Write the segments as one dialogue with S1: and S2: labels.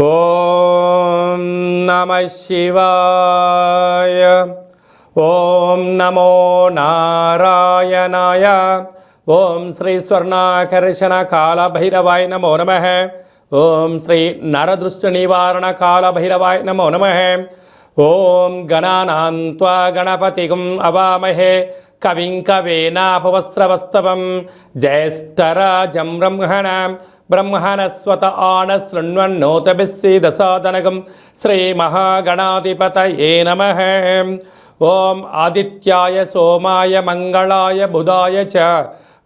S1: ఓం నమః శివాయ. ఓం నమో నారాయణాయ. ఓం శ్రీ స్వర్ణాకర్షణ కాళభైరవాయ నమో నమః. ఓం శ్రీ నరదృష్టి నివారణ కాళభైరవాయ నమో నమః. ఓం గణానాం త్వా గణపతిం అవామహే కవిం కవేనాపవస్రవస్తవం జ్యేష్ఠరాజం బ్రహ్మణస్వత ఆనశృణ్వన్నోతభిస్సీదసాదనగం శ్రీమహాగణాధిపతయే నమః. ఓం ఆదిత్యాయ సోమాయ మంగళాయ బుధాయ చ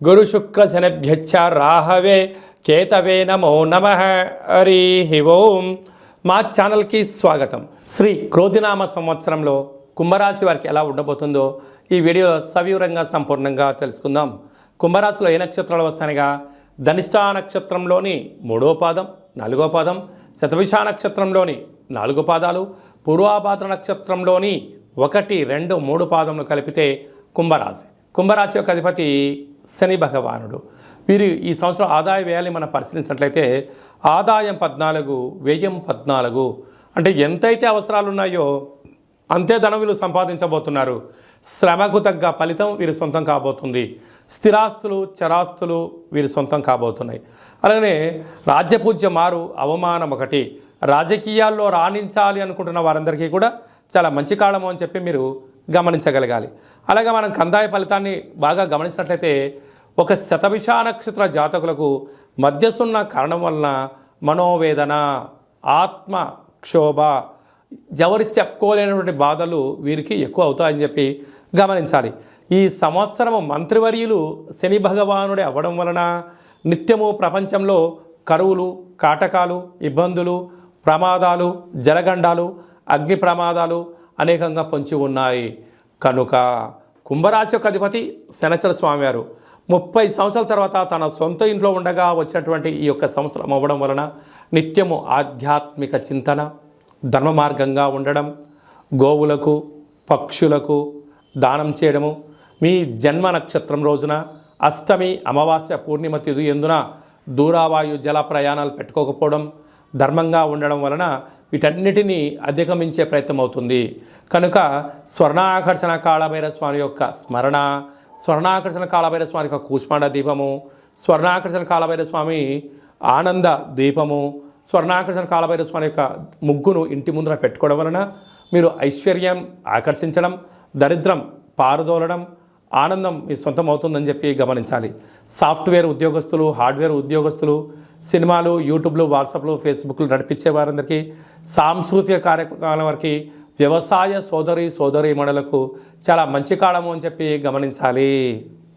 S1: గురుశుక్రశనిభ్యశ్చ రాహవే కేతవే నమో నమః. హరి ఓం. మా ఛానల్కి స్వాగతం. శ్రీ క్రోధినామ సంవత్సరంలో కుంభరాశి వారికి ఎలా ఉండబోతుందో ఈ వీడియో సవివరంగా సంపూర్ణంగా తెలుసుకుందాం. కుంభరాశిలో ఏ నక్షత్రాలు వస్తాయనగా ధనిష్టా నక్షత్రంలోని 3వ పాదం, 4వ పాదం, శతభిష నక్షత్రంలోని 4 పాదాలు, పూర్వాభాద్ర నక్షత్రంలోని 1, 2, 3 పాదములు కలిపితే కుంభరాశి. కుంభరాశి యొక్క అధిపతి శని భగవానుడు. వీరు ఈ సంవత్సరం ఆదాయ వ్యయాన్ని మనం పరిశీలించినట్లయితే ఆదాయం 14, వ్యయం 14. అంటే ఎంతైతే అవసరాలు ఉన్నాయో అంతే ధనం వీళ్ళు సంపాదించబోతున్నారు. శ్రమకు తగ్గ ఫలితం వీరి సొంతం కాబోతుంది. స్థిరాస్తులు, చరాస్తులు వీరి సొంతం కాబోతున్నాయి. అలాగే రాజ్యపూజ్య మారు, అవమానం 1. రాజకీయాల్లో రాణించాలి అనుకుంటున్న వారందరికీ కూడా చాలా మంచి కాలము అని చెప్పి మీరు గమనించగలగాలి. అలాగే మనం కందాయ ఫలితాన్ని బాగా గమనించినట్లయితే ఒక శతభిష నక్షత్ర జాతకులకు మధ్యసున్న కారణం వలన మనోవేదన, ఆత్మ క్షోభ, ఎవరి చెప్పుకోలేనటువంటి బాధలు వీరికి ఎక్కువ అవుతాయని చెప్పి గమనించాలి. ఈ సంవత్సరము మంత్రివర్యులు శని భగవానుడే అవ్వడం వలన నిత్యము ప్రపంచంలో కరువులు, కాటకాలు, ఇబ్బందులు, ప్రమాదాలు, జలగండాలు, అగ్ని ప్రమాదాలు అనేకంగా పొంచి ఉన్నాయి. కనుక కుంభరాశి యొక్క అధిపతి శనైశ్వర స్వామివారు 30 సంవత్సరాల తర్వాత తన సొంత ఇంట్లో ఉండగా వచ్చినటువంటి ఈ యొక్క సంవత్సరం అవ్వడం వలన నిత్యము ఆధ్యాత్మిక చింతన, ధర్మ మార్గంగా ఉండడం, గోవులకు, పక్షులకు దానం చేయడము, మీ జన్మ నక్షత్రం రోజున అష్టమి, అమావాస్య, పూర్ణిమ తిథి ఎందున దూరావాయు జల ప్రయాణాలు పెట్టుకోకపోవడం, ధర్మంగా ఉండడం వలన వీటన్నిటినీ అధిగమించే ప్రయత్నం అవుతుంది. కనుక స్వర్ణాకర్షణ కాళభైరవ స్వామి యొక్క స్మరణ, స్వర్ణాకర్షణ కాళభైరవ స్వామి యొక్క కూష్మాండ దీపము, స్వర్ణాకర్షణ కాళభైరవ స్వామి ఆనంద దీపము, స్వర్ణాకర్షణ కాళభైరవ స్వామి యొక్క ముగ్గును ఇంటి ముందర పెట్టుకోవడం వలన మీరు ఐశ్వర్యం ఆకర్షించడం, దరిద్రం పారదోలడం, ఆనందం మీ సొంతం అవుతుందని చెప్పి గమనించాలి. సాఫ్ట్వేర్ ఉద్యోగస్తులు, హార్డ్వేర్ ఉద్యోగస్తులు, సినిమాలు, యూట్యూబ్లు, వాట్సాప్లు, ఫేస్బుక్లు నడిపించే వారందరికీ, సాంస్కృతిక కార్యక్రమాల వారికి, వ్యవసాయ సోదరీమణులకు చాలా మంచి కాలము అని చెప్పి గమనించాలి.